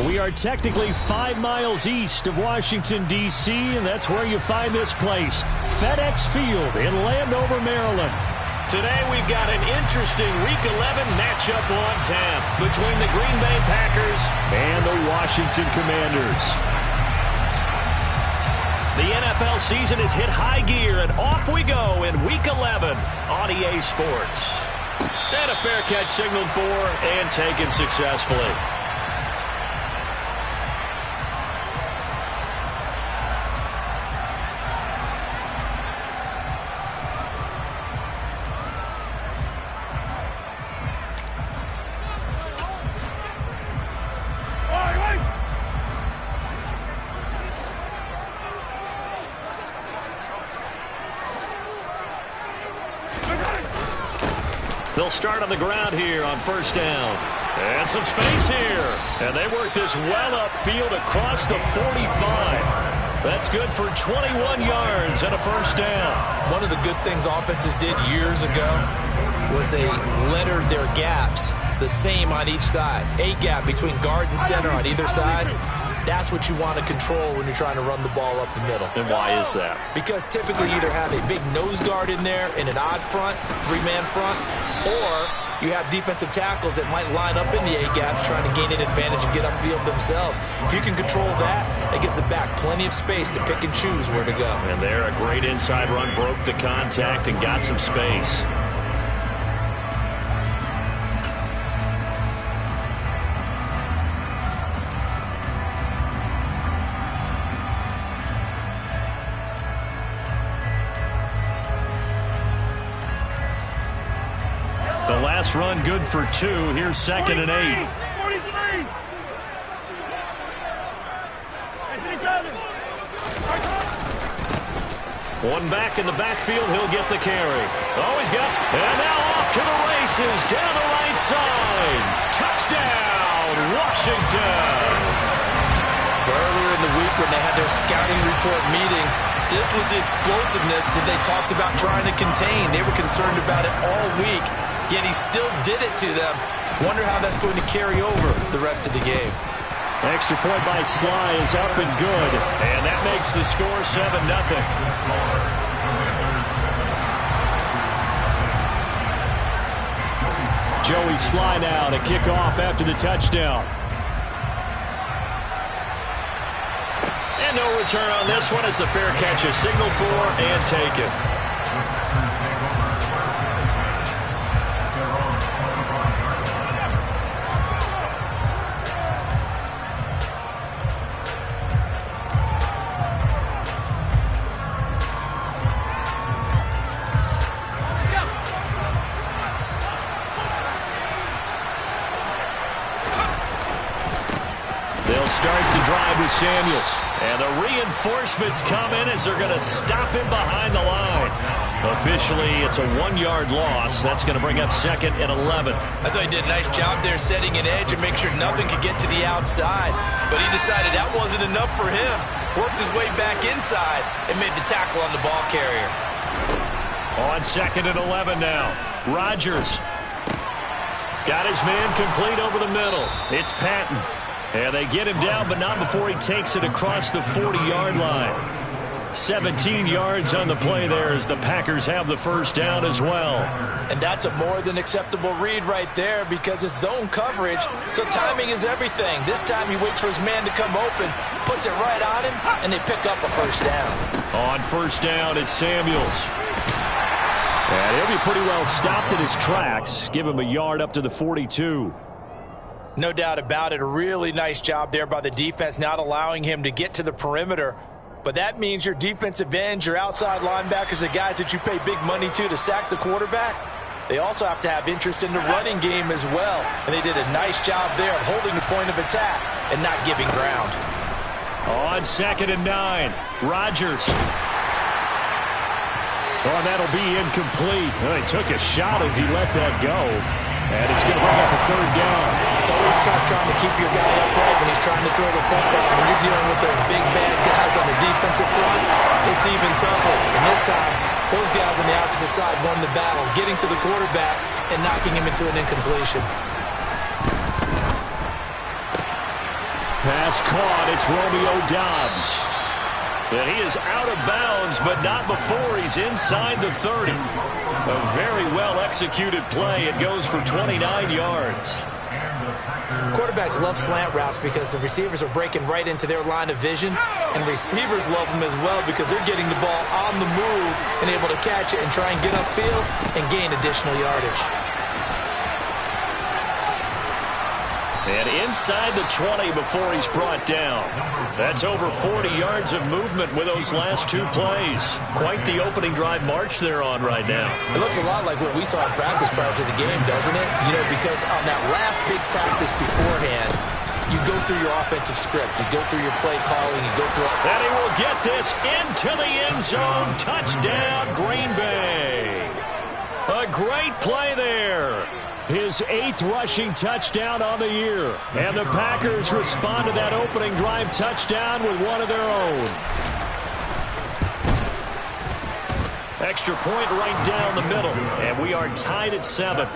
We are technically 5 miles east of Washington, D.C., and that's where you find this place, FedEx Field in Landover, Maryland. Today we've got an interesting Week 11 matchup on tap between the Green Bay Packers and the Washington Commanders. The NFL season has hit high gear, and off we go in Week 11 on EA Sports. And a fair catch signaled for and taken successfully. They'll start on the ground here on first down. And some space here. And they work this well upfield across the 45. That's good for 21 yards and a first down. One of the good things offenses did years ago was they lettered their gaps the same on each side. A gap between guard and center on either side. That's what you want to control when you're trying to run the ball up the middle. And why is that? Because typically you either have a big nose guard in there in an odd front, three-man front, or you have defensive tackles that might line up in the A-gaps trying to gain an advantage and get upfield themselves. If you can control that, it gives the back plenty of space to pick and choose where to go. And there, a great inside run, broke the contact and got some space. The last run good for 2. Here's 2nd and 8. 43. One back in the backfield. He'll get the carry. Oh, he's got... And now off to the races down the right side. Touchdown, Washington. Earlier in the week when they had their scouting report meeting, this was the explosiveness that they talked about trying to contain. They were concerned about it all week. Yet he still did it to them. Wonder how that's going to carry over the rest of the game. Extra point by Sly is up and good. And that makes the score 7-0. Joey Sly now to kick off after the touchdown. And no return on this one as the fair catch is signaled for and taken. They'll start the drive with Samuels. And the reinforcements come in as they're going to stop him behind the line. Officially, it's a 1-yard loss. That's going to bring up 2nd and 11. I thought he did a nice job there setting an edge and make sure nothing could get to the outside. But he decided that wasn't enough for him. Worked his way back inside and made the tackle on the ball carrier. On 2nd and 11 now. Rodgers got his man complete over the middle. It's Patton. And they get him down, but not before he takes it across the 40-yard line. 17 yards on the play there as the Packers have the first down as well. And that's a more than acceptable read right there because it's zone coverage, so timing is everything. This time he waits for his man to come open, puts it right on him, and they pick up a first down. On first down, it's Samuels. And he'll be pretty well stopped in his tracks. Give him a yard up to the 42. No doubt about it. A really nice job there by the defense, not allowing him to get to the perimeter. But that means your defensive ends, your outside linebackers, the guys that you pay big money to sack the quarterback, they also have to have interest in the running game as well. And they did a nice job there of holding the point of attack and not giving ground. On 2nd and 9, Rodgers. Oh, that'll be incomplete. Well, he took a shot as he let that go. And it's going to bring up a 3rd down. It's always tough trying to keep your guy upright when he's trying to throw the football. When you're dealing with those big, bad guys on the defensive front, it's even tougher. And this time, those guys on the opposite side won the battle, getting to the quarterback and knocking him into an incompletion. Pass caught. It's Romeo Doubs. And he is out of bounds, but not before he's inside the 30. A very well-executed play. It goes for 29 yards. Quarterbacks love slant routes because the receivers are breaking right into their line of vision, and receivers love them as well because they're getting the ball on the move and able to catch it and try and get upfield and gain additional yardage. And inside the 20 before he's brought down. That's over 40 yards of movement with those last two plays. Quite the opening drive march they're on right now. It looks a lot like what we saw in practice prior to the game, doesn't it? You know, because on that last big practice beforehand, you go through your offensive script. You go through your play calling. You go through... And he will get this into the end zone. Touchdown, Green Bay. A great play there. His 8th rushing touchdown on the year. And the Packers respond to that opening drive touchdown with one of their own. Extra point right down the middle. And we are tied at 7.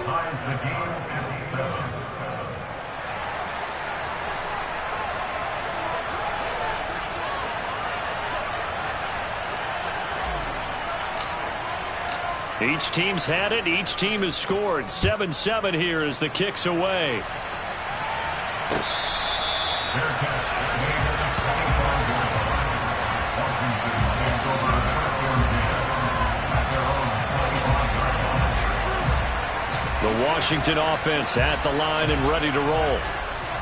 Each team's had it. Each team has scored. 7-7 here as the kick's away. The Washington offense at the line and ready to roll.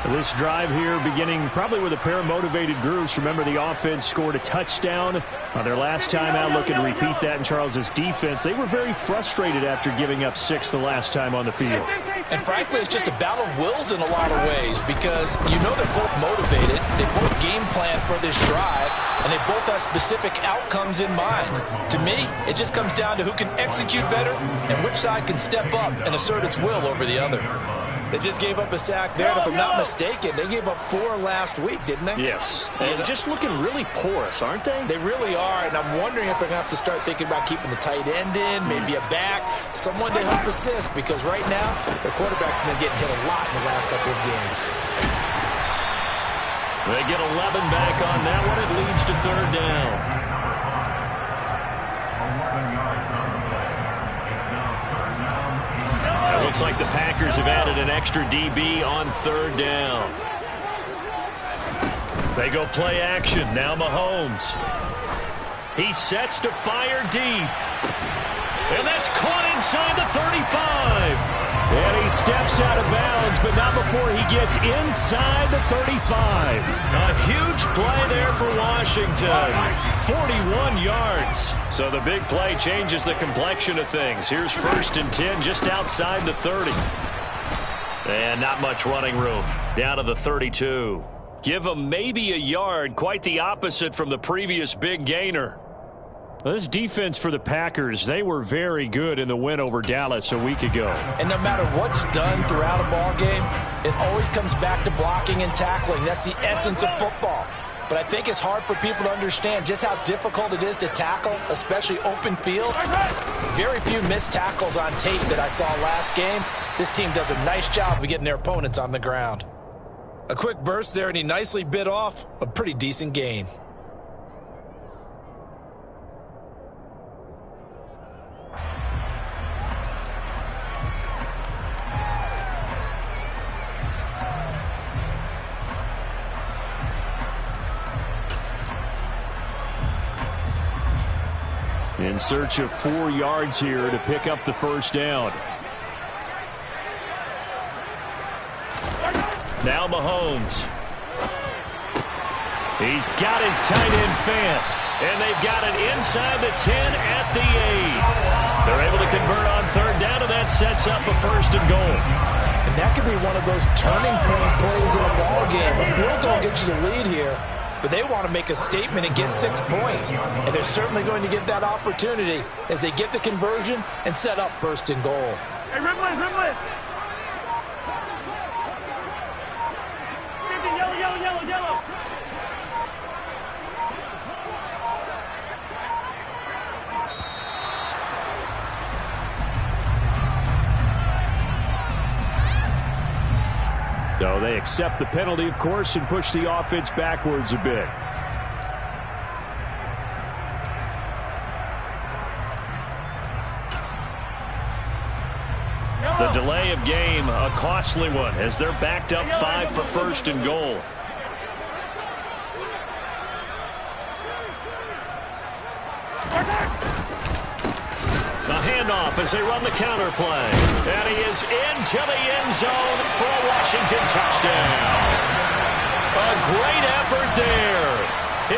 This drive here beginning probably with a pair of motivated groups. Remember, the offense scored a touchdown on their last time out. Looking to repeat that in Charles's defense. They were very frustrated after giving up 6 the last time on the field. And frankly, it's just a battle of wills in a lot of ways because you know they're both motivated. They both game plan for this drive, and they both have specific outcomes in mind. To me, it just comes down to who can execute better and which side can step up and assert its will over the other. They just gave up a sack there, and if I'm not mistaken, they gave up 4 last week, didn't they? Yes. And just looking really porous, aren't they? They really are, and I'm wondering if they're going to have to start thinking about keeping the tight end in, maybe a back, someone to help assist, because right now, their quarterback's been getting hit a lot in the last couple of games. They get 11 back on that one. It leads to 3rd down. It looks like the Packers have added an extra DB on 3rd down. They go play action. Now Mahomes. He sets to fire deep. And that's caught inside the 35. And he steps out of bounds, but not before he gets inside the 35. A huge play there for Washington. 41 yards. So the big play changes the complexion of things. Here's 1st and 10 just outside the 30. And not much running room. Down to the 32. Give him maybe a yard. Quite the opposite from the previous big gainer. Well, this defense for the Packers, they were very good in the win over Dallas a week ago. And no matter what's done throughout a ball game, it always comes back to blocking and tackling. That's the essence of football. But I think it's hard for people to understand just how difficult it is to tackle, especially open field. Very few missed tackles on tape that I saw last game. This team does a nice job of getting their opponents on the ground. A quick burst there, and he nicely bit off a pretty decent gain. In search of 4 yards here to pick up the 1st down. Now Mahomes. He's got his tight end Fant. And they've got it inside the 10 at the 8. They're able to convert on 3rd down, and that sets up a 1st and goal. And that could be one of those turning point plays in a ball game. A field goal gets you the lead here. But they want to make a statement and get 6 points. And they're certainly going to get that opportunity as they get the conversion and set up 1st and goal. Hey, Rimley, Rimley! Yellow, yellow, yellow, yellow! So So they accept the penalty, of course, and push the offense backwards a bit. The delay of game, a costly one, as they're backed up 5 for first and goal. The handoff as they run the counter play. And he is into the end zone for a Washington touchdown. A great effort there.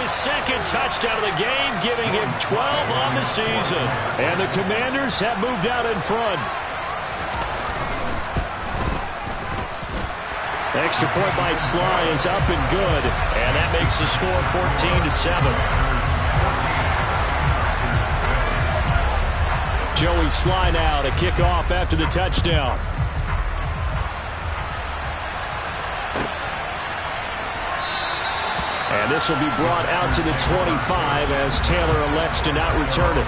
His second touchdown of the game, giving him 12 on the season. And the Commanders have moved out in front. Extra point by Sly is up and good. And that makes the score 14-7. Joey Sly now to kick off after the touchdown. And this will be brought out to the 25 as Taylor elects to not return it.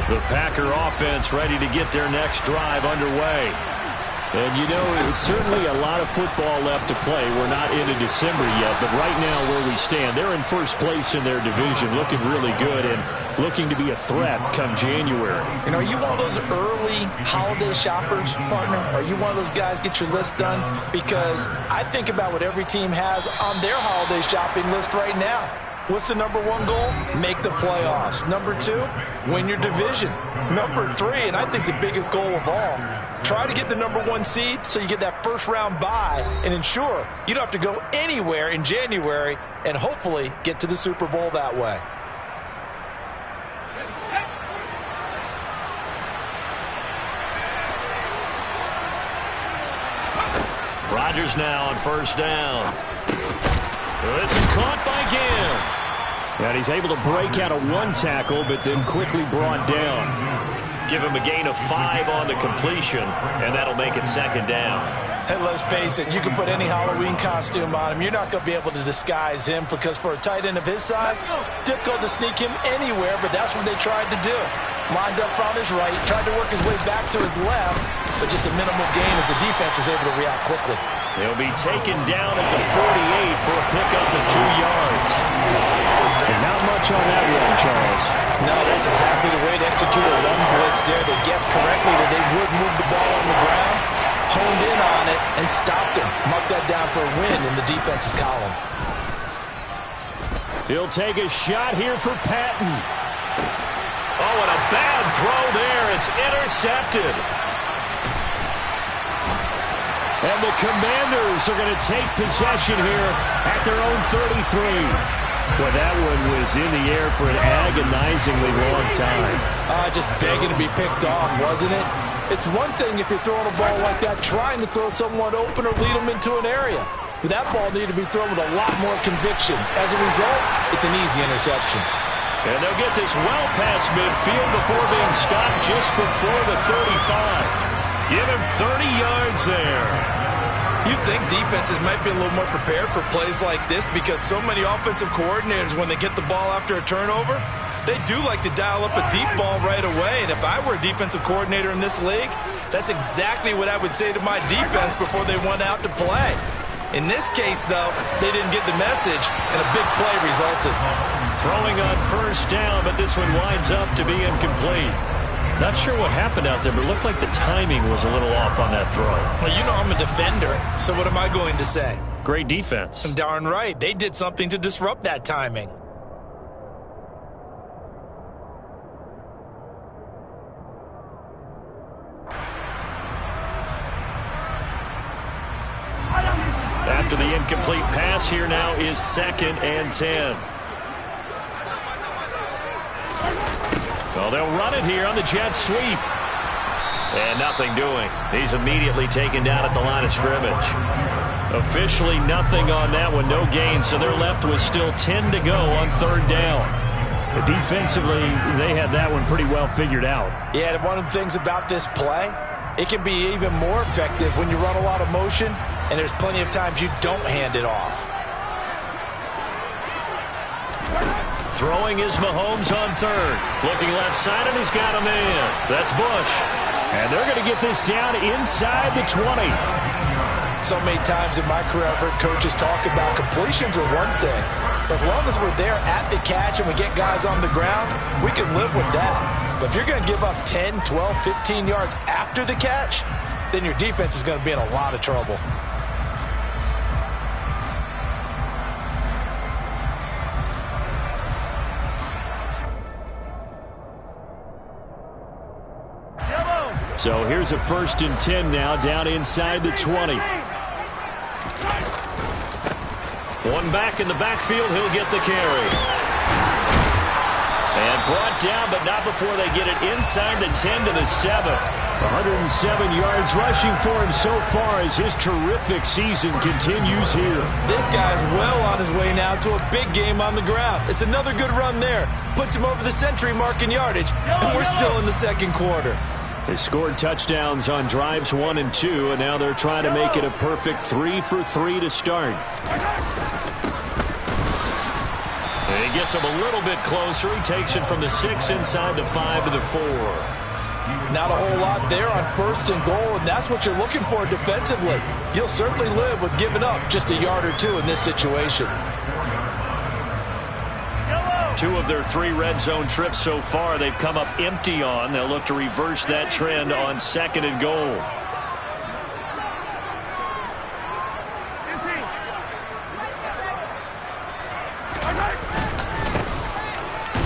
The Packer offense ready to get their next drive underway. And, you know, it's certainly a lot of football left to play. We're not into December yet, but right now where we stand, they're in first place in their division, looking really good and looking to be a threat come January. And are you one of those early holiday shoppers, partner? Are you one of those guys get your list done? Because I think about what every team has on their holiday shopping list right now. What's the number one goal? Make the playoffs. Number 2, win your division. Number 3, and I think the biggest goal of all, try to get the number 1 seed so you get that first round bye and ensure you don't have to go anywhere in January and hopefully get to the Super Bowl that way. Rodgers now on first down. This is caught by Gill. And he's able to break out of 1 tackle, but then quickly brought down. Give him a gain of 5 on the completion, and that'll make it second down. And let's face it, you can put any Halloween costume on him. You're not going to be able to disguise him because for a tight end of his size, difficult to sneak him anywhere, but that's what they tried to do. Lined up on his right, tried to work his way back to his left, but just a minimal gain as the defense was able to react quickly. He'll be taken down at the 48 for a pickup of 2 yards. And not much on that one, Charles. No, that's exactly the way to execute a run blitz there. They guessed correctly that they would move the ball on the ground, honed in on it, and stopped him. Marked that down for a win in the defense's column. He'll take a shot here for Patton. Oh, and a bad throw there. It's intercepted. And the Commanders are going to take possession here at their own 33. Well, that one was in the air for an agonizingly long time. Just begging to be picked off, wasn't it? It's one thing if you're throwing a ball like that, trying to throw someone open or lead them into an area. But that ball needed to be thrown with a lot more conviction. As a result, it's an easy interception. And they'll get this well past midfield before being stopped just before the 35. Give him 30 yards there. You think defenses might be a little more prepared for plays like this because so many offensive coordinators, when they get the ball after a turnover, they do like to dial up a deep ball right away. And if I were a defensive coordinator in this league, that's exactly what I would say to my defense before they went out to play. In this case, though, they didn't get the message, and a big play resulted. Throwing on first down, but this one winds up to be incomplete. Not sure what happened out there, but it looked like the timing was a little off on that throw. Well, you know I'm a defender, so what am I going to say? Great defense. Darn right. They did something to disrupt that timing. After the incomplete pass, here now is 2nd and 10. Well, they'll run it here on the jet sweep. And nothing doing. He's immediately taken down at the line of scrimmage. Officially nothing on that one, no gain, so they're left with still 10 to go on 3rd down. But defensively, they had that one pretty well figured out. Yeah, and one of the things about this play, it can be even more effective when you run a lot of motion and there's plenty of times you don't hand it off. Throwing is Mahomes on third. Looking left side, and he's got a man. That's Bush. And they're going to get this down inside the 20. So many times in my career, I've heard coaches talk about completions are one thing. As long as we're there at the catch and we get guys on the ground, we can live with that. But if you're going to give up 10, 12, 15 yards after the catch, then your defense is going to be in a lot of trouble. So here's a 1st and 10 now, down inside the 20. One back in the backfield, he'll get the carry. And brought down, but not before they get it inside the 10 to the 7. 107 yards rushing for him so far as his terrific season continues here. This guy's well on his way now to a big game on the ground. It's another good run there. Puts him over the century mark in yardage, and we're still in the second quarter. They scored touchdowns on drives 1 and 2, and now they're trying to make it a perfect 3 for 3 to start. And he gets him a little bit closer. He takes it from the 6 inside the 5 to the 4. Not a whole lot there on 1st and goal, and that's what you're looking for defensively. You'll certainly live with giving up just a yard or 2 in this situation. 2 of their 3 red zone trips so far they've come up empty on. They'll look to reverse that trend on 2nd and goal.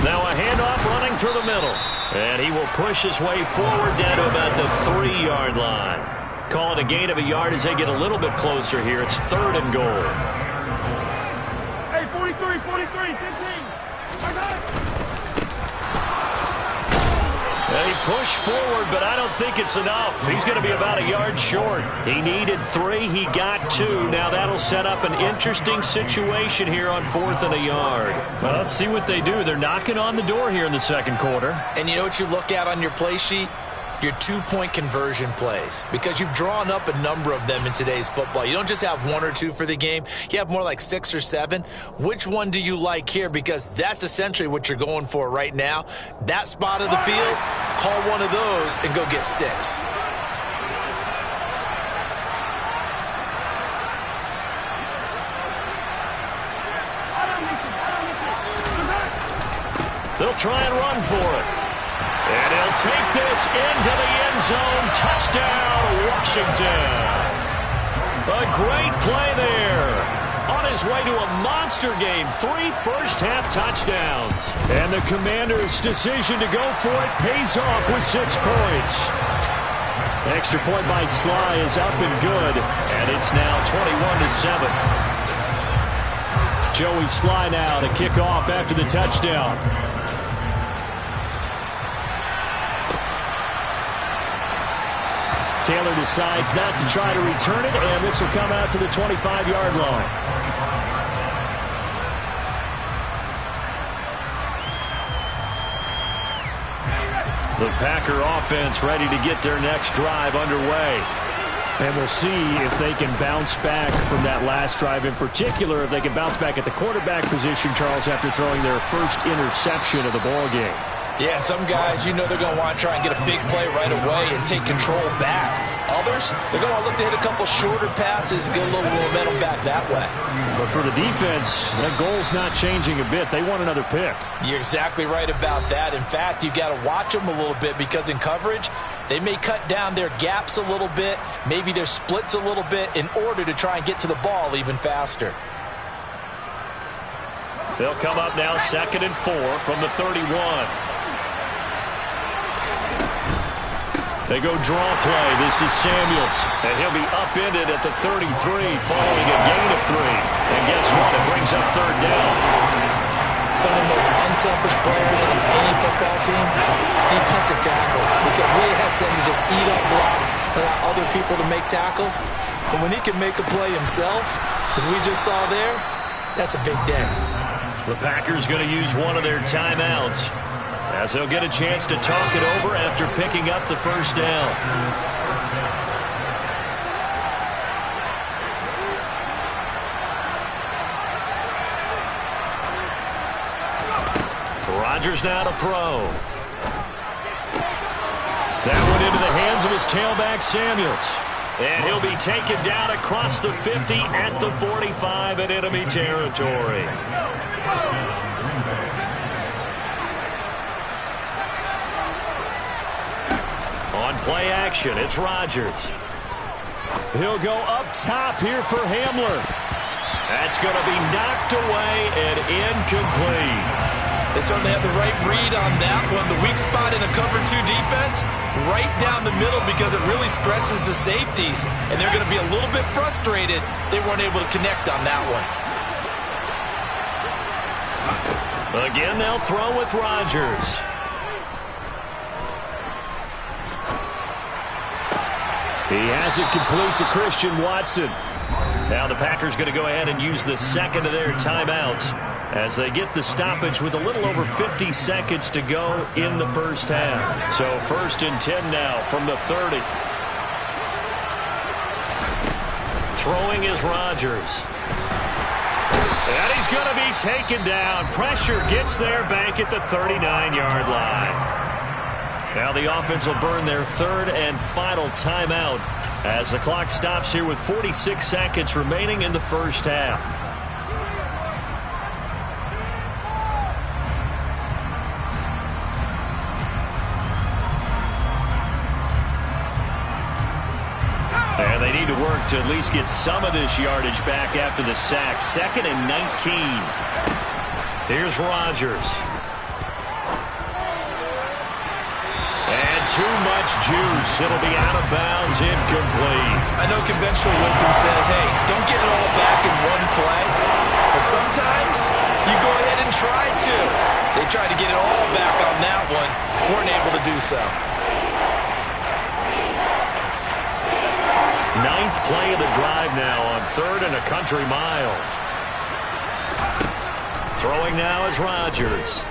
Now a handoff running through the middle. And he will push his way forward down to about the 3-yard line. Call it a gain of a yard as they get a little bit closer here. It's 3rd and goal. Hey, 43, 43, 15. He pushed forward, but I don't think it's enough. He's going to be about a yard short. He needed 3. He got 2. Now that'll set up an interesting situation here on 4th and a yard. Well, let's see what they do. They're knocking on the door here in the second quarter. And you know what you look at on your play sheet? Your 2-point conversion plays, because you've drawn up a number of them in today's football. You don't just have 1 or 2 for the game. You have more like 6 or 7. Which one do you like here? Because that's essentially what you're going for right now. That spot of the field, call one of those and go get 6. They'll try and run for it. And he'll take this into the end zone. Touchdown, Washington. A great play there. On his way to a monster game. 3 first-half touchdowns. And the Commanders' decision to go for it pays off with 6 points. Extra point by Sly is up and good. And it's now 21-7. Joey Sly now to kick off after the touchdown. Taylor decides not to try to return it, and this will come out to the 25-yard line. The Packer offense ready to get their next drive underway. And we'll see if they can bounce back from that last drive. In particular, if they can bounce back at the quarterback position, Charles, after throwing their first interception of the ball game. Yeah, some guys, you know they're going to want to try and get a big play right away and take control back. Others, they're going to look to hit a couple shorter passes and get a little momentum back that way. But for the defense, that goal's not changing a bit. They want another pick. You're exactly right about that. In fact, you've got to watch them a little bit, because in coverage, they may cut down their gaps a little bit, maybe their splits a little bit, in order to try and get to the ball even faster. They'll come up now 2nd and 4 from the 31. They go draw play. This is Samuels. And he'll be upended at the 33 following a gain of 3. And guess what? It brings up 3rd down. Some of the most unselfish players on any football team, defensive tackles. Because we ask them to just eat up blocks and allow other people to make tackles. But when he can make a play himself, as we just saw there, that's a big day. The Packers going to use one of their timeouts, as they'll get a chance to talk it over after picking up the first down. Rodgers now to throw. That one into the hands of his tailback, Samuels. And he'll be taken down across the 50 at the 45 in enemy territory. On play action, it's Rodgers. He'll go up top here for Hamler. That's going to be knocked away and incomplete. They certainly have the right read on that one. The weak spot in a cover 2 defense, right down the middle because it really stresses the safeties. And they're going to be a little bit frustrated they weren't able to connect on that one. Again, they'll throw with Rodgers. He has it complete to Christian Watson. Now the Packers going to go ahead and use the second of their timeouts as they get the stoppage with a little over 50 seconds to go in the first half. So 1st and 10 now from the 30. Throwing is Rodgers. And he's going to be taken down. Pressure gets there back at the 39-yard line. Now the offense will burn their 3rd and final timeout as the clock stops here with 46 seconds remaining in the first half. And they need to work to at least get some of this yardage back after the sack. 2nd and 19. Here's Rodgers. Too much juice. It'll be out of bounds, incomplete. I know conventional wisdom says, hey, don't get it all back in one play. But sometimes you go ahead and try to. They tried to get it all back on that one. Weren't able to do so. 9th play of the drive now on 3rd and a country mile. Throwing now is Rodgers.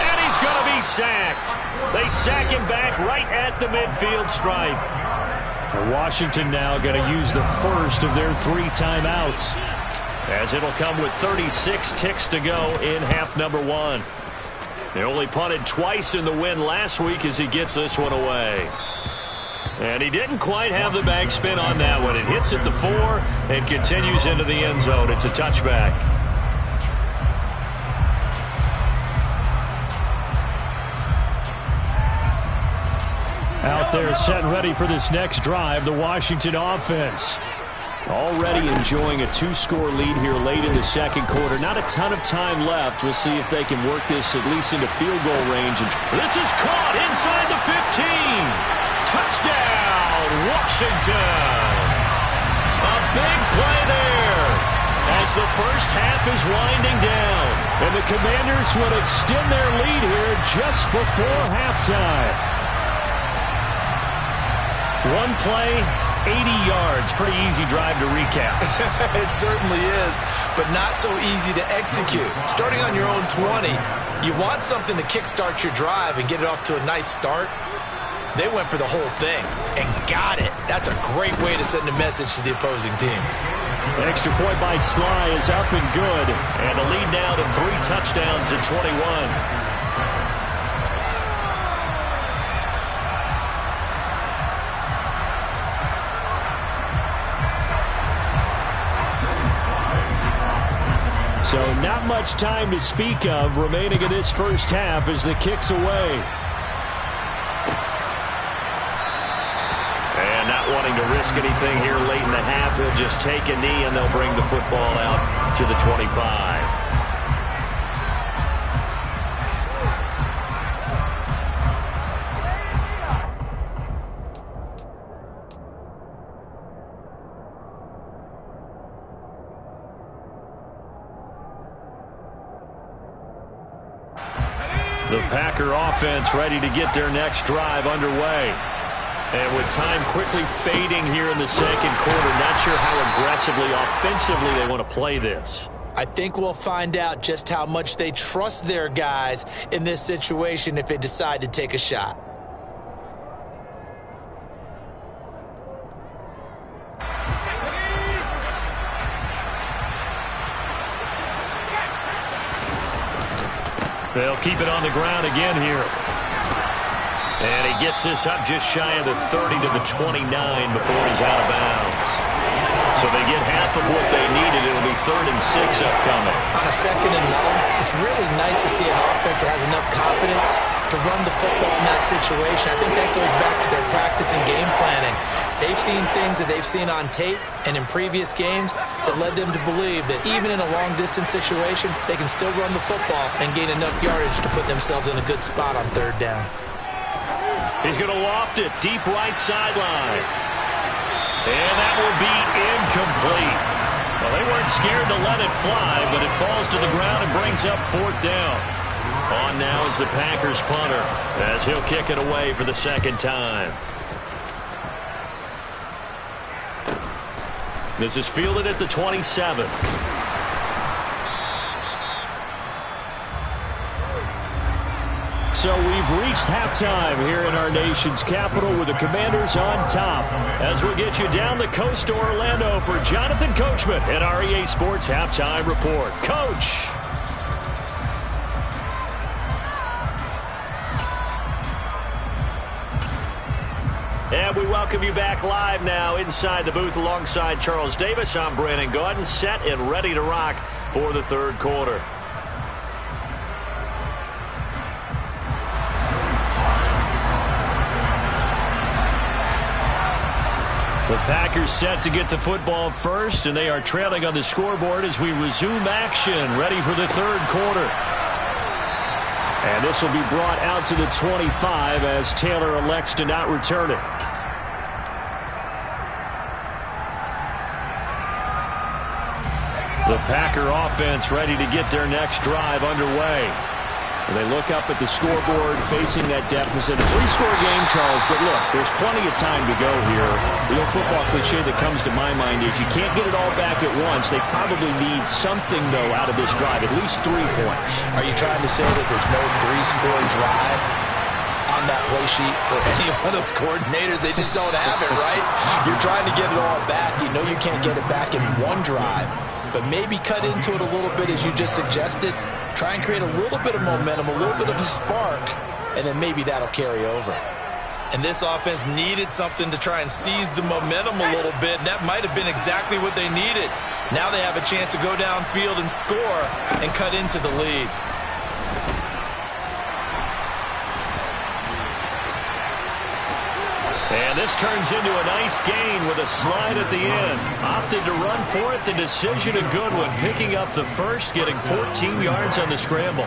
And he's going to be sacked. They sack him back right at the midfield stripe. Washington now going to use the first of their 3 timeouts, as it'll come with 36 ticks to go in half number 1. They only punted twice in the win last week as he gets this one away. And he didn't quite have the backspin on that one. It hits at the 4 and continues into the end zone. It's a touchback. Out there set and ready for this next drive, the Washington offense. Already enjoying a 2-score lead here late in the second quarter. Not a ton of time left. We'll see if they can work this at least into field goal range. This is caught inside the 15. Touchdown, Washington. A big play there as the first half is winding down. And the Commanders will extend their lead here just before halftime. One play, 80 yards. Pretty easy drive to recap. It certainly is, but not so easy to execute. Starting on your own 20, you want something to kickstart your drive and get it off to a nice start. They went for the whole thing and got it. That's a great way to send a message to the opposing team. An extra point by Sly is up and good. And the lead now to 3 touchdowns at 21. So not much time to speak of remaining in this first half as the kick's away. And not wanting to risk anything here late in the half, he'll just take a knee and they'll bring the football out to the 25. The Packer offense ready to get their next drive underway. And with time quickly fading here in the second quarter, not sure how aggressively, offensively they want to play this. I think we'll find out just how much they trust their guys in this situation if they decide to take a shot. They'll keep it on the ground again here. And he gets this up just shy of the 30 to the 29 before he's out of bounds. So they get half of what they needed. It'll be 3rd and 6 upcoming. On a 2nd and long, it's really nice to see an offense that has enough confidence to run the football in that situation. I think that goes back to their practice and game planning. They've seen things that they've seen on tape and in previous games that led them to believe that even in a long-distance situation, they can still run the football and gain enough yardage to put themselves in a good spot on 3rd down. He's going to loft it deep right sideline. And that will be incomplete. Well, they weren't scared to let it fly, but it falls to the ground and brings up 4th down. On now is the Packers punter as he'll kick it away for the 2nd time. This is fielded at the 27. So we've reached halftime here in our nation's capital with the Commanders on top. As we'll get you down the coast to Orlando for Jonathan Coachman at our EA Sports Halftime Report. Coach. And we welcome you back live now inside the booth alongside Charles Davis. I'm Brandon Gaudin, set and ready to rock for the 3rd quarter. The Packers set to get the football first, and they are trailing on the scoreboard as we resume action, ready for the 3rd quarter. And this will be brought out to the 25 as Taylor elects to not return it. The Packer offense ready to get their next drive underway. And they look up at the scoreboard facing that deficit. A 3-score game, Charles, but look, there's plenty of time to go here. The old football cliche that comes to my mind is you can't get it all back at once. They probably need something, though, out of this drive, at least 3 points. Are you trying to say that there's no 3-score drive on that play sheet for any one of those coordinators? They just don't have it, right? You're trying to get it all back. You know you can't get it back in one drive. But maybe cut into it a little bit, as you just suggested. Try and create a little bit of momentum, a little bit of a spark, and then maybe that'll carry over. And this offense needed something to try and seize the momentum a little bit. That might have been exactly what they needed. Now they have a chance to go downfield and score and cut into the lead. And this turns into a nice gain with a slide at the end. Opted to run for it. The decision a good one. Picking up the first, getting 14 yards on the scramble.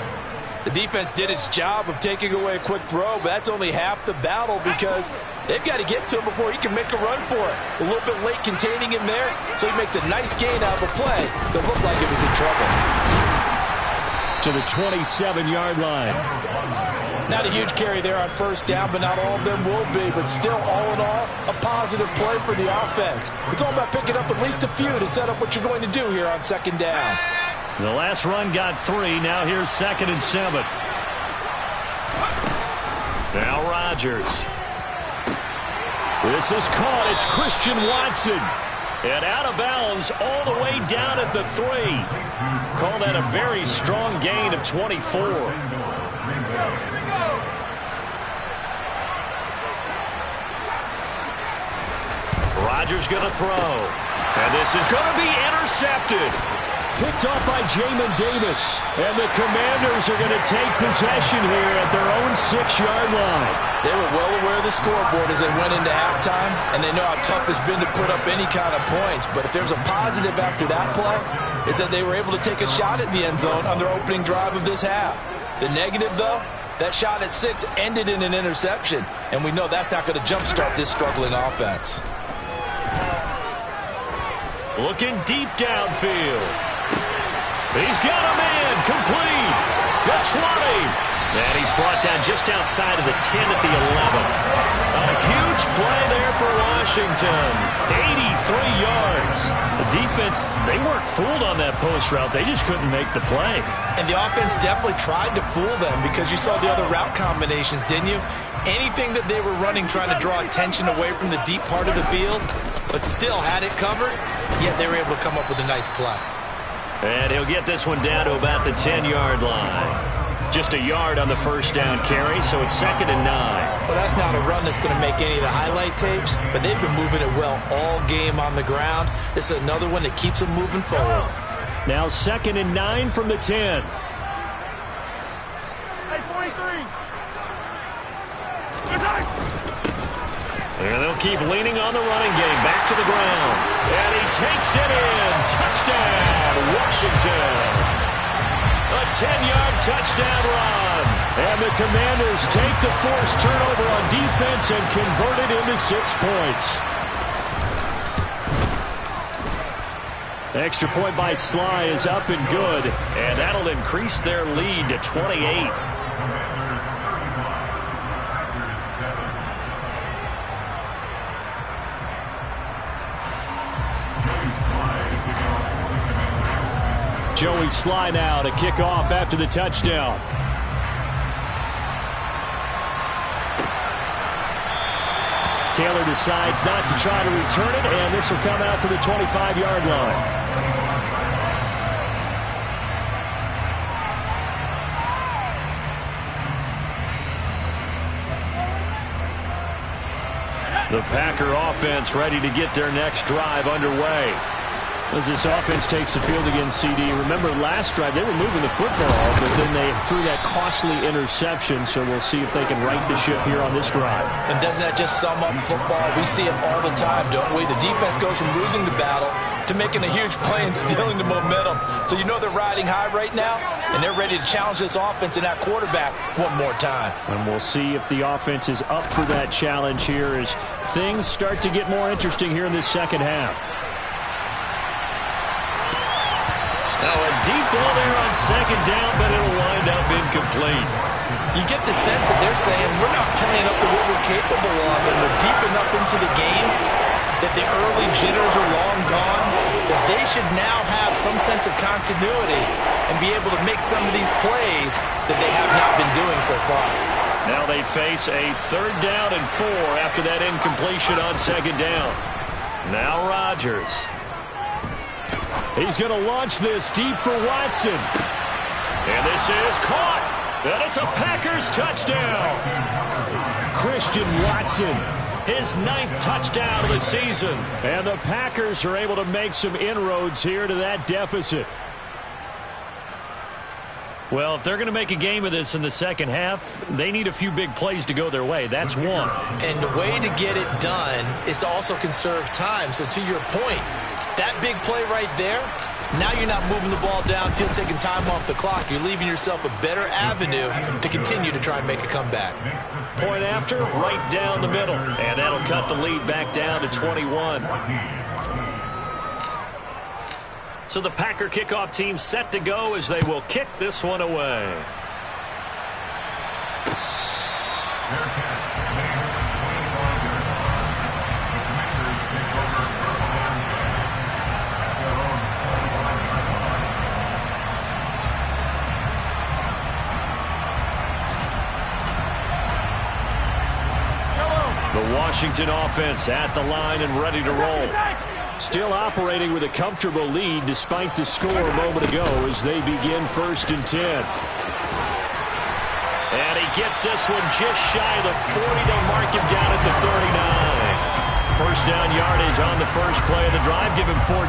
The defense did its job of taking away a quick throw, but that's only half the battle because they've got to get to him before he can make a run for it. A little bit late containing him there, so he makes a nice gain out of a play that looked like it was in trouble. To the 27-yard line. Not a huge carry there on 1st down, but not all of them will be. But still, all in all, a positive play for the offense. It's all about picking up at least a few to set up what you're going to do here on 2nd down. The last run got 3. Now here's 2nd and 7. Now Rodgers. This is caught. It's Christian Watson. And out of bounds all the way down at the 3. Call that a very strong gain of 24. Rodgers going to throw. And this is going to be intercepted. Picked off by Jamin Davis. And the Commanders are going to take possession here at their own 6-yard line. They were well aware of the scoreboard as they went into halftime, and they know how tough it's been to put up any kind of points. But if there's a positive after that play, is that they were able to take a shot at the end zone on their opening drive of this half. The negative, though, that shot at 6 ended in an interception, and we know that's not going to jumpstart this struggling offense. Looking deep downfield. He's got a man complete. The 20. And he's brought down just outside of the 10 at the 11. A huge play there for Washington. 83 yards. The defense, they weren't fooled on that post route. They just couldn't make the play. And the offense definitely tried to fool them because you saw the other route combinations, didn't you? Anything that they were running trying to draw attention away from the deep part of the field, but still had it covered, yet they were able to come up with a nice play. And he'll get this one down to about the 10-yard line. just a yard on the first down carry, so it's 2nd and 9. Well, that's not a run that's going to make any of the highlight tapes, but they've been moving it well all game on the ground. This is another one that keeps them moving forward. Now 2nd and 9 from the 10. Hey, 43. And they'll keep leaning on the running game. Back to the ground. And he takes it in. Touchdown, Washington. A 10-yard touchdown run. And the Commanders take the forced turnover on defense and convert it into 6 points. Extra point by Sly is up and good. And that'll increase their lead to 28. Joey Sly now to kick off after the touchdown. Taylor decides not to try to return it, and this will come out to the 25-yard line. The Packer offense ready to get their next drive underway. As this offense takes the field against CD, remember last drive they were moving the football, but then they threw that costly interception, so we'll see if they can right the ship here on this drive. And doesn't that just sum up football? We see it all the time, don't we? The defense goes from losing the battle to making a huge play and stealing the momentum. So you know they're riding high right now, and they're ready to challenge this offense and that quarterback one more time. And we'll see if the offense is up for that challenge here as things start to get more interesting here in this second half. Now a deep ball there on 2nd down, but it'll wind up incomplete. You get the sense that they're saying we're not playing up to what we're capable of, and we're deep enough into the game that the early jitters are long gone, that they should now have some sense of continuity and be able to make some of these plays that they have not been doing so far. Now they face a 3rd down and 4 after that incompletion on 2nd down. Now Rodgers. He's going to launch this deep for Watson. And this is caught. And it's a Packers touchdown. Christian Watson, his 9th touchdown of the season. And the Packers are able to make some inroads here to that deficit. Well, if they're going to make a game of this in the second half, they need a few big plays to go their way. That's one. And the way to get it done is to also conserve time. So to your point, that big play right there, now you're not moving the ball downfield, taking time off the clock. You're leaving yourself a better avenue to continue to try and make a comeback. Point after, right down the middle. And that'll cut the lead back down to 21. So the Packer kickoff team set to go as they will kick this one away. The Washington offense at the line and ready to roll. Still operating with a comfortable lead despite the score a moment ago as they begin 1st and 10. And he gets this one just shy of the 40. They mark him down at the 39. First down yardage on the first play of the drive. Give him 14.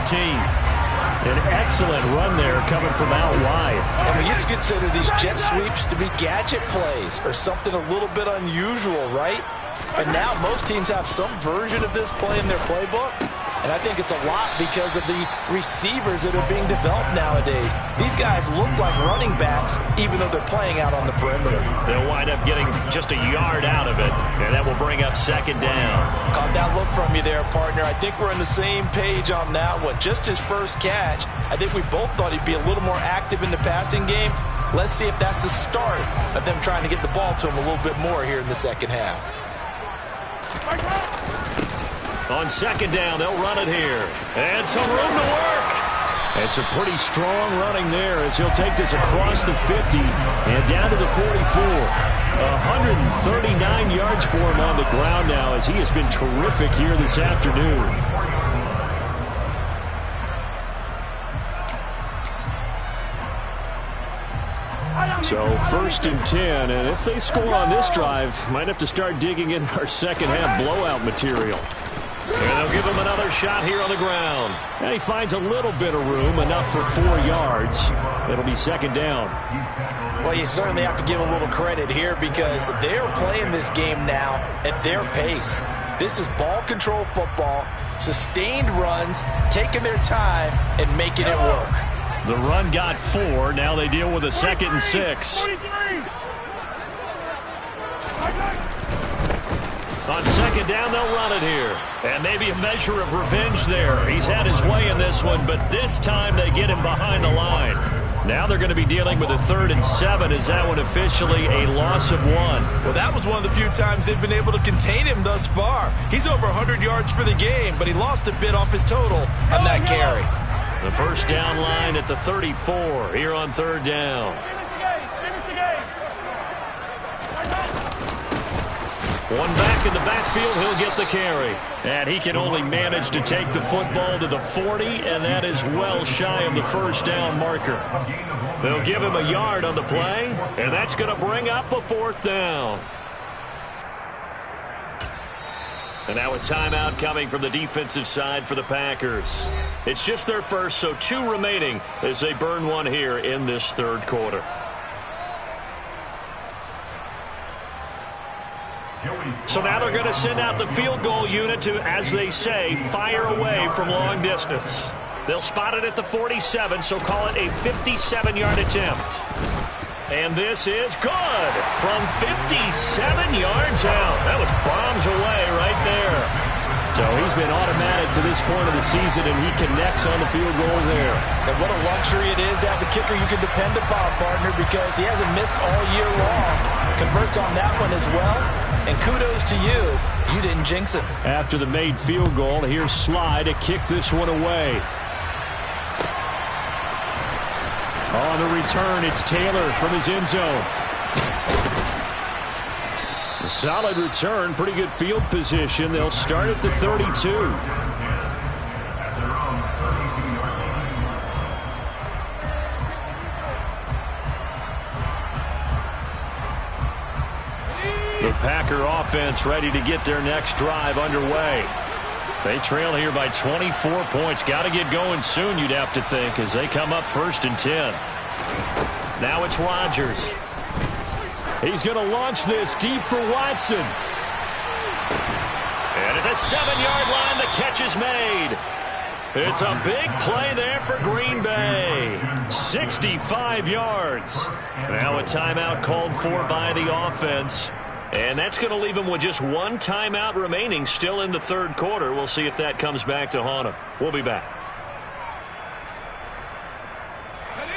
An excellent run there coming from out wide. And we used to consider these jet sweeps to be gadget plays or something a little bit unusual, right? But now most teams have some version of this play in their playbook. And I think it's a lot because of the receivers that are being developed nowadays. These guys look like running backs even though they're playing out on the perimeter. They'll wind up getting just a yard out of it. And that will bring up 2nd down. Caught that look from you there, partner. I think we're on the same page on that one. Just his first catch. I think we both thought he'd be a little more active in the passing game. Let's see if that's the start of them trying to get the ball to him a little bit more here in the second half. On 2nd down, they'll run it here. And some room to work. It's a pretty strong running there as he'll take this across the 50 and down to the 44. 139 yards for him on the ground now as he has been terrific here this afternoon. So 1st and 10, and if they score on this drive, might have to start digging in our second half blowout material. And they'll give him another shot here on the ground. And he finds a little bit of room, enough for 4 yards. It'll be 2nd down. Well, you certainly have to give a little credit here because they're playing this game now at their pace. This is ball control football, sustained runs, taking their time and making it work. The run got 4. Now they deal with a 2nd and 6. On 2nd down, they'll run it here. And maybe a measure of revenge there. He's had his way in this one, but this time they get him behind the line. Now they're going to be dealing with a 3rd and 7. Is that one officially a loss of 1? Well, that was one of the few times they've been able to contain him thus far. He's over 100 yards for the game, but he lost a bit off his total on that carry. The 1st down line at the 34 here on 3rd down. One back in the backfield, he'll get the carry. And he can only manage to take the football to the 40, and that is well shy of the 1st down marker. They'll give him a yard on the play, and that's going to bring up a 4th down. And now a timeout coming from the defensive side for the Packers. It's just their first, so 2 remaining as they burn one here in this 3rd quarter. So now they're going to send out the field goal unit to, as they say, fire away from long distance. They'll spot it at the 47, so call it a 57-yard attempt. And this is good from 57 yards out. That was bombs away right there. So he's been automatic to this point of the season, and he connects on the field goal there. And what a luxury it is to have a kicker you can depend upon, partner, because he hasn't missed all year long. Converts on that one as well. And kudos to you. You didn't jinx him. After the made field goal, here's Sly to kick this one away. On the return, it's Taylor from his end zone. A solid return, pretty good field position. They'll start at the 32. The Packer offense ready to get their next drive underway. They trail here by 24 points. Got to get going soon, you'd have to think, as they come up 1st and 10. Now it's Rodgers. He's going to launch this deep for Watson. And at the 7-yard line, the catch is made. It's a big play there for Green Bay. 65 yards. Now a timeout called for by the offense. And that's going to leave him with just 1 timeout remaining still in the 3rd quarter. We'll see if that comes back to haunt him. We'll be back.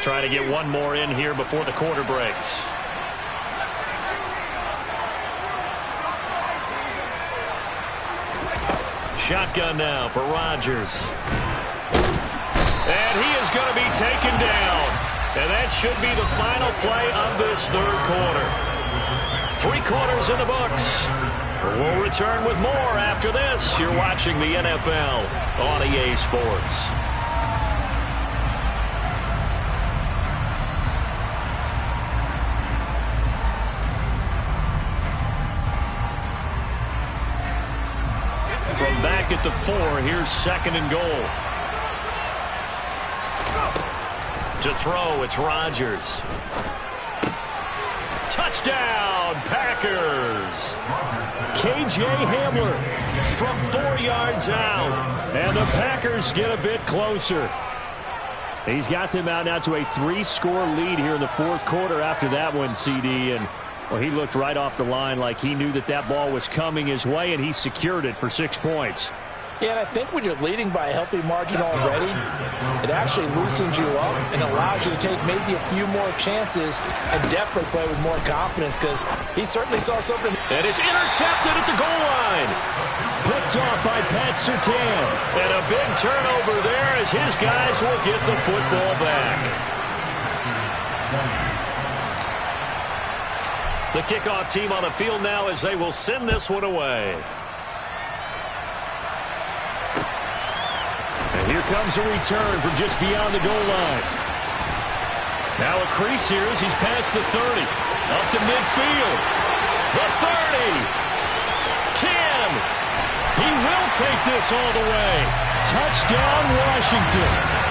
Trying to get one more in here before the quarter breaks. Shotgun now for Rodgers. And he is going to be taken down. And that should be the final play of this 3rd quarter. 3 quarters in the books. We'll return with more after this. You're watching the NFL on EA Sports. From back at the 4, here's 2nd and goal. To throw, it's Rodgers. Touchdown, Packers. KJ Hamler from 4 yards out. And the Packers get a bit closer. He's got them out now to a 3-score lead here in the 4th quarter after that one, CD. And well, he looked right off the line like he knew that that ball was coming his way, and he secured it for 6 points. Yeah, and I think when you're leading by a healthy margin already, it actually loosens you up and allows you to take maybe a few more chances and definitely play with more confidence because he certainly saw something. And it's intercepted at the goal line. Picked off by Pat Surtain. And a big turnover there as his guys will get the football back. The kickoff team on the field now as they will send this one away. And here comes a return from just beyond the goal line. Now a crease here as he's past the 30. Up to midfield. The 30. 10. He will take this all the way. Touchdown, Washington.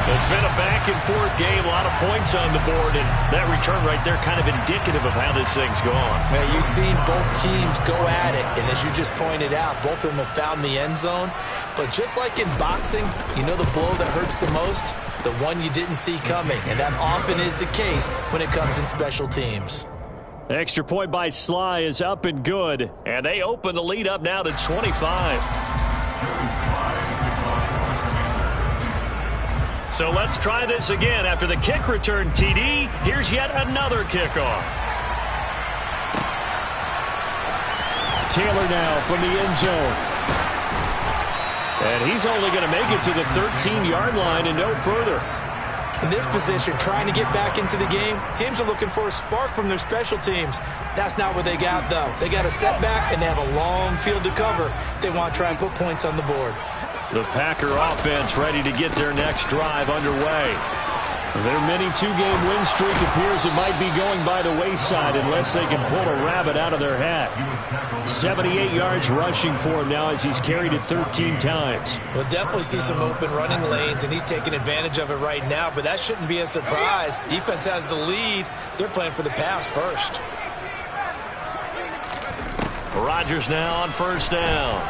It's been a back-and-forth game, a lot of points on the board, and that return right there kind of indicative of how this thing's gone. Man, you've seen both teams go at it, and as you just pointed out, both of them have found the end zone. But just like in boxing, you know the blow that hurts the most? The one you didn't see coming, and that often is the case when it comes in special teams. The extra point by Sly is up and good, and they open the lead up now to 25. So let's try this again. After the kick return TD, here's yet another kickoff. Taylor now from the end zone. And he's only going to make it to the 13-yard line and no further. In this position, trying to get back into the game, teams are looking for a spark from their special teams. That's not what they got, though. They got a setback, and they have a long field to cover if they want to try and put points on the board. The Packer offense ready to get their next drive underway. Their mini two-game win streak appears it might be going by the wayside unless they can pull a rabbit out of their hat. 78 yards rushing for him now as he's carried it 13 times. We'll definitely see some open running lanes, and he's taking advantage of it right now, but that shouldn't be a surprise. Defense has the lead. They're playing for the pass first. Rodgers now on first down.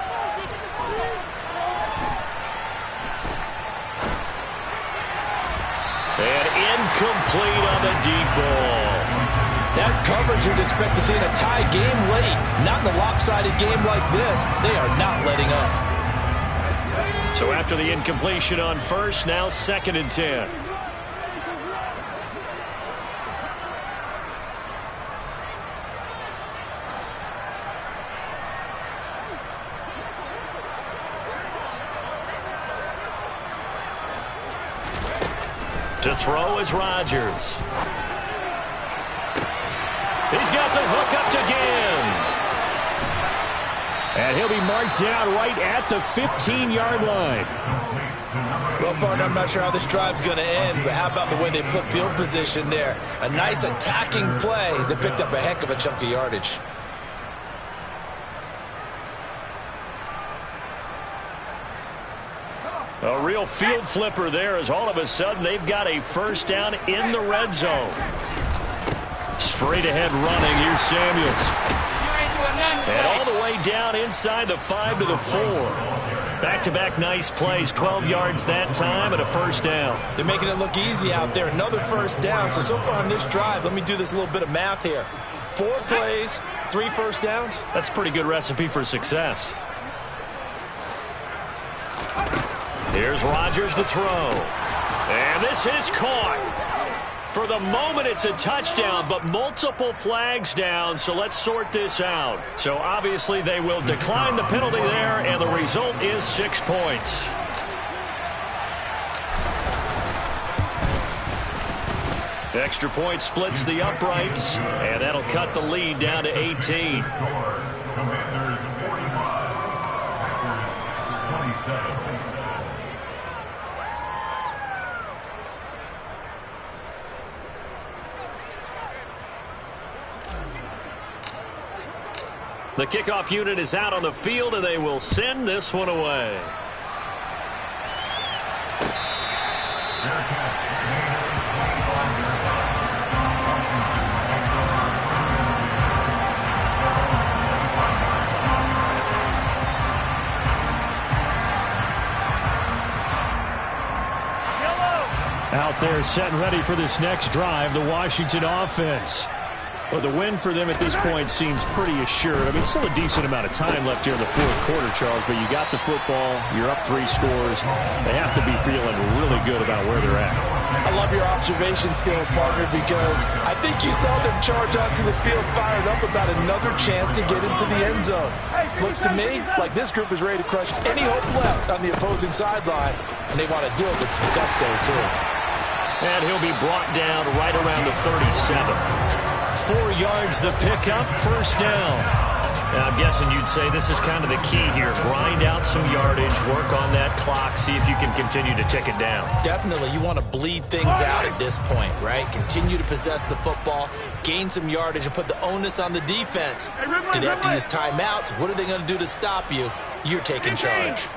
And incomplete on the deep ball. That's coverage you'd expect to see in a tie game late. Not in a lopsided game like this. They are not letting up. So after the incompletion on first, now 2nd and 10. To throw is Rodgers. He's got the hook up to Ginn. And he'll be marked down right at the 15-yard line. Well, partner, I'm not sure how this drive's going to end, but how about the way they flip field position there? A nice attacking play that picked up a heck of a chunk of yardage. A real field flipper there as all of a sudden they've got a first down in the red zone. Straight ahead running, here's Samuels. And all the way down inside the 5 to the 4. Back-to-back nice plays, 12 yards that time and a first down. They're making it look easy out there. Another first down. So far on this drive, let me do this little bit of math here. 4 plays, 3 first downs. That's a pretty good recipe for success. Here's Rodgers to throw. And this is caught. For the moment, it's a touchdown, but multiple flags down, so let's sort this out. So obviously they will decline the penalty there, and the result is 6 points. Extra point splits the uprights, and that'll cut the lead down to 18. Commanders 45, Packers 27. The kickoff unit is out on the field, and they will send this one away. Out there set and ready for this next drive, the Washington offense. Well, the win for them at this point seems pretty assured. I mean, still a decent amount of time left here in the 4th quarter, Charles, but you got the football, you're up 3 scores. They have to be feeling really good about where they're at. I love your observation skills, partner, because I think you saw them charge onto the field fired up about another chance to get into the end zone. Looks to me like this group is ready to crush any hope left on the opposing sideline, and they want to do it with some gusto, too. And he'll be brought down right around the 37. 4 yards the pickup, first down. Now, I'm guessing you'd say this is kind of the key here. Grind out some yardage, work on that clock, see if you can continue to tick it down. Definitely, you want to bleed things out at this point, right? Continue to possess the football, gain some yardage, and put the onus on the defense. Do they have to use timeouts? What are they going to do to stop you? You're taking charge.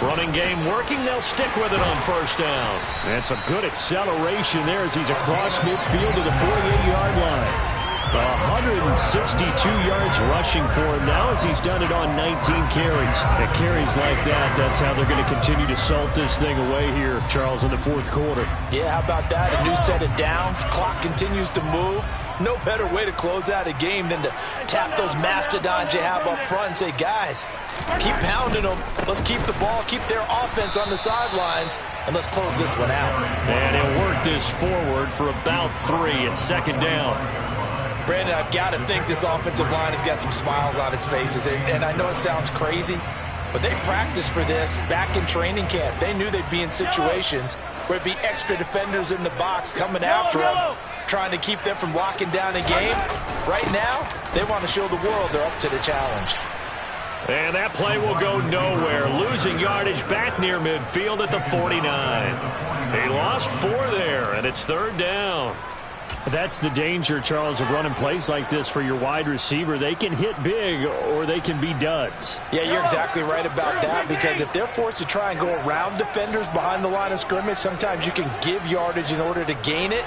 Running game working. They'll stick with it on first down. And some good acceleration there as he's across midfield to the 48-yard line. 162 yards rushing for him now as he's done it on 19 carries. And carries like that, that's how they're going to continue to salt this thing away here, Charles, in the fourth quarter. Yeah, how about that? A new set of downs. Clock continues to move. No better way to close out a game than to tap those mastodons you have up front and say, guys, keep pounding them. Let's keep the ball, keep their offense on the sidelines, and let's close this one out. And he'll work this forward for about 3 at second down. Brandon, I've got to think this offensive line has got some smiles on its faces. And I know it sounds crazy, but they practiced for this back in training camp. They knew they'd be in situations where it'd be extra defenders in the box coming after them, trying to keep them from locking down a game. Right now, they want to show the world they're up to the challenge. And that play will go nowhere. Losing yardage back near midfield at the 49. They lost 4 there, and it's third down. That's the danger, Charles, of running plays like this for your wide receiver. They can hit big or they can be duds. Yeah, you're exactly right about that, because if they're forced to try and go around defenders behind the line of scrimmage, sometimes you can give yardage in order to gain it.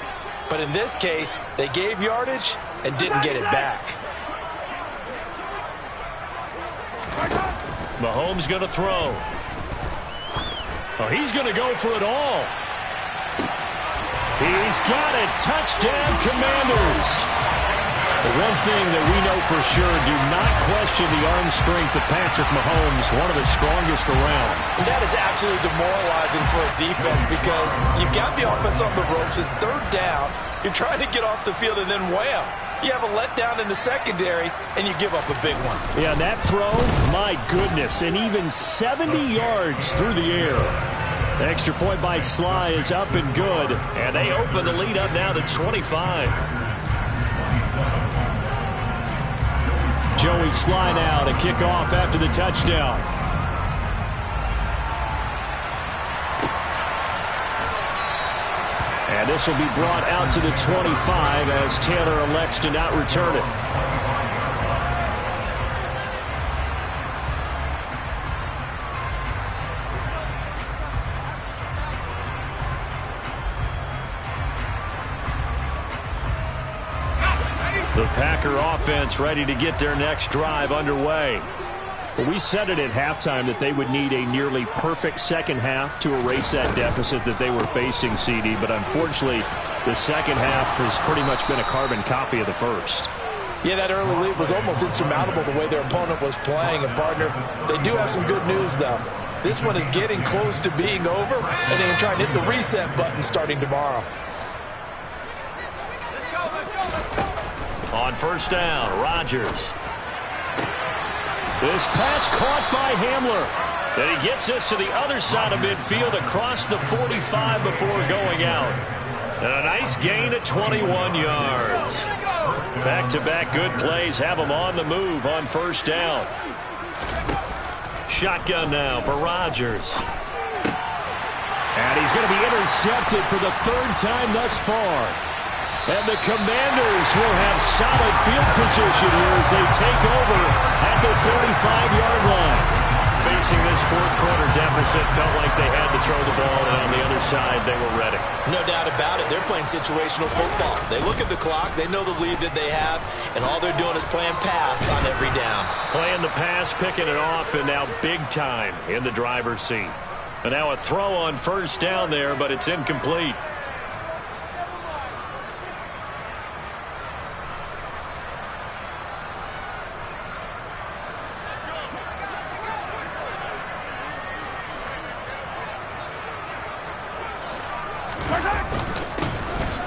But in this case, they gave yardage and didn't get it back. Mahomes going to throw. Oh, he's going to go for it all. He's got it. Touchdown, Commanders. The one thing that we know for sure, do not question the arm strength of Patrick Mahomes, one of the strongest around. And that is absolutely demoralizing for a defense, because you've got the offense on the ropes. It's third down. You're trying to get off the field, and then wham, you have a letdown in the secondary, and you give up a big one. Yeah, that throw, my goodness, and even 70 yards through the air. The extra point by Sly is up and good, and they open the lead up now to 25. Joey Sly now to kick off after the touchdown. And this will be brought out to the 25 as Taylor elects to not return it. The Packer offense ready to get their next drive underway. Well, we said it at halftime that they would need a nearly perfect second half to erase that deficit that they were facing, CD. But unfortunately, the second half has pretty much been a carbon copy of the first. Yeah, that early lead was almost insurmountable the way their opponent was playing. And, partner, they do have some good news, though. This one is getting close to being over, and they can try and hit the reset button starting tomorrow. On first down, Rodgers. This pass caught by Hamler. Then he gets this to the other side of midfield across the 45 before going out. And a nice gain of 21 yards. Back-to-back good plays have him on the move on first down. Shotgun now for Rodgers. And he's going to be intercepted for the 3rd time thus far. And the Commanders will have solid field position here as they take over at the 45-yard line. Facing this fourth quarter deficit, felt like they had to throw the ball, and on the other side, they were ready. No doubt about it. They're playing situational football. They look at the clock, they know the lead that they have, and all they're doing is playing pass on every down. Playing the pass, picking it off, and now big time in the driver's seat. And now a throw on first down there, but it's incomplete.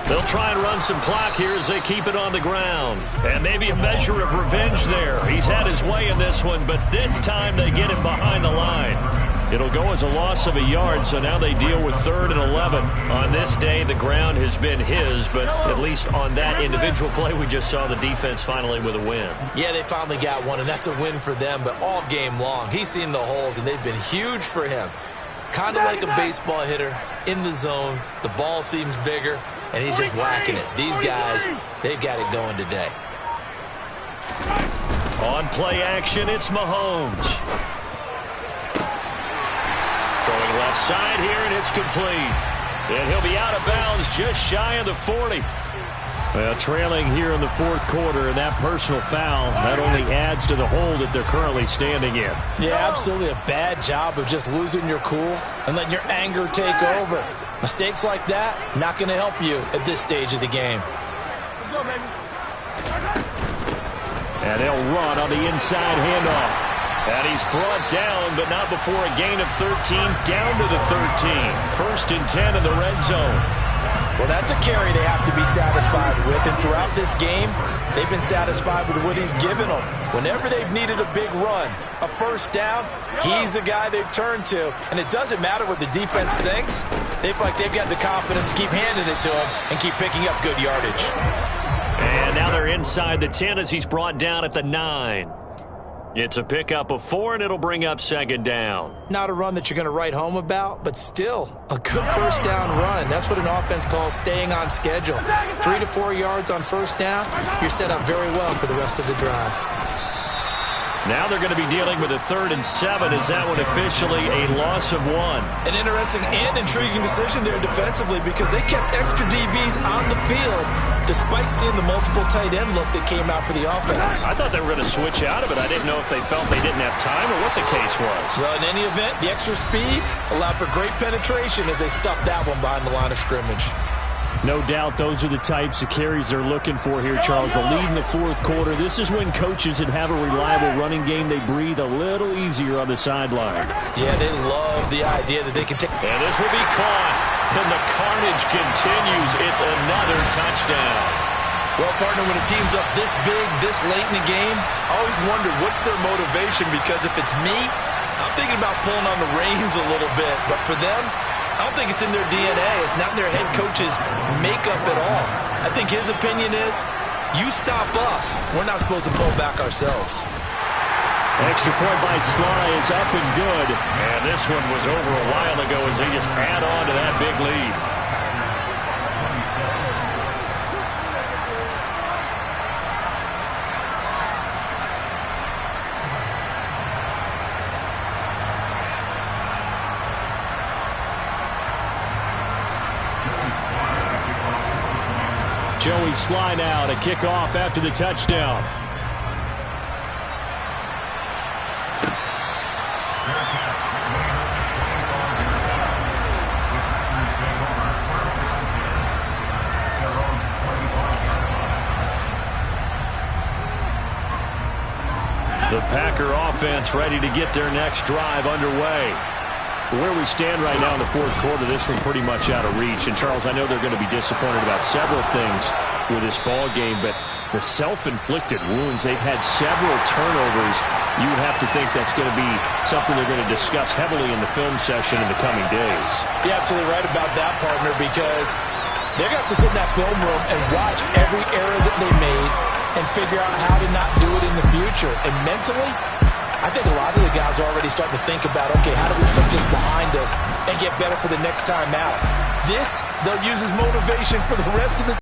They'll try and run some clock here as they keep it on the ground. And maybe a measure of revenge there. He's had his way in this one, but this time they get him behind the line. It'll go as a loss of a yard, so now they deal with 3rd and 11. On this day, the ground has been his, but at least on that individual play, we just saw the defense finally with a win. Yeah, they finally got one, and that's a win for them, but all game long, he's seen the holes, and they've been huge for him. Kind of like a baseball hitter in the zone. The ball seems bigger, and he's just whacking it. These guys, they've got it going today. On play action, it's Mahomes. Throwing left side here, and it's complete. And he'll be out of bounds just shy of the 40. Well, trailing here in the 4th quarter, and that personal foul, that only adds to the hole that they're currently standing in. Yeah, absolutely a bad job of just losing your cool and letting your anger take over. Mistakes like that, not going to help you at this stage of the game. And they'll run on the inside handoff. And he's brought down, but not before a gain of 13, down to the 13. 1st and 10 in the red zone. Well, that's a carry they have to be satisfied with, and throughout this game, they've been satisfied with what he's given them. Whenever they've needed a big run, a 1st down, he's the guy they've turned to, and it doesn't matter what the defense thinks. They feel like they've got the confidence to keep handing it to him and keep picking up good yardage. And now they're inside the 10 as he's brought down at the 9. It's a pickup of 4, and it'll bring up 2nd down. Not a run that you're going to write home about, but still a good 1st down run. That's what an offense calls staying on schedule. 3 to 4 yards on 1st down, you're set up very well for the rest of the drive. Now they're going to be dealing with a 3rd and 7. Is that one officially a loss of 1? An interesting and intriguing decision there defensively because they kept extra DBs on the field despite seeing the multiple tight end look that came out for the offense. I thought they were going to switch out of it. I didn't know if they felt they didn't have time or what the case was. Well, in any event, the extra speed allowed for great penetration as they stuffed that one behind the line of scrimmage. No doubt those are the types of carries they're looking for here, Charles. The lead in the 4th quarter. This is when coaches that have a reliable running game, they breathe a little easier on the sideline. Yeah, they love the idea that they can take. And this will be caught. And the carnage continues. It's another touchdown. Well, partner, when a team's up this big, this late in the game, I always wonder what's their motivation, because if it's me, I'm thinking about pulling on the reins a little bit. But for them, I don't think it's in their DNA. It's not in their head coach's makeup at all. I think his opinion is, you stop us. We're not supposed to pull back ourselves. Extra point by Sly is up and good. And this one was over a while ago as they just add on to that big lead. Joey Sly now to kick off after the touchdown. The Packer offense ready to get their next drive underway. Where we stand right now in the 4th quarter, this one pretty much out of reach. And, Charles, I know they're going to be disappointed about several things with this ball game, but the self-inflicted wounds, they've had several turnovers. You would have to think that's going to be something they're going to discuss heavily in the film session in the coming days. You're absolutely right about that, partner, because they're going to have to sit in that film room and watch every error that they made and figure out how to not do it in the future. And mentally, I think a lot of the guys are already starting to think about, okay, how do we put this behind us and get better for the next time out? This, they'll use as motivation for the rest of the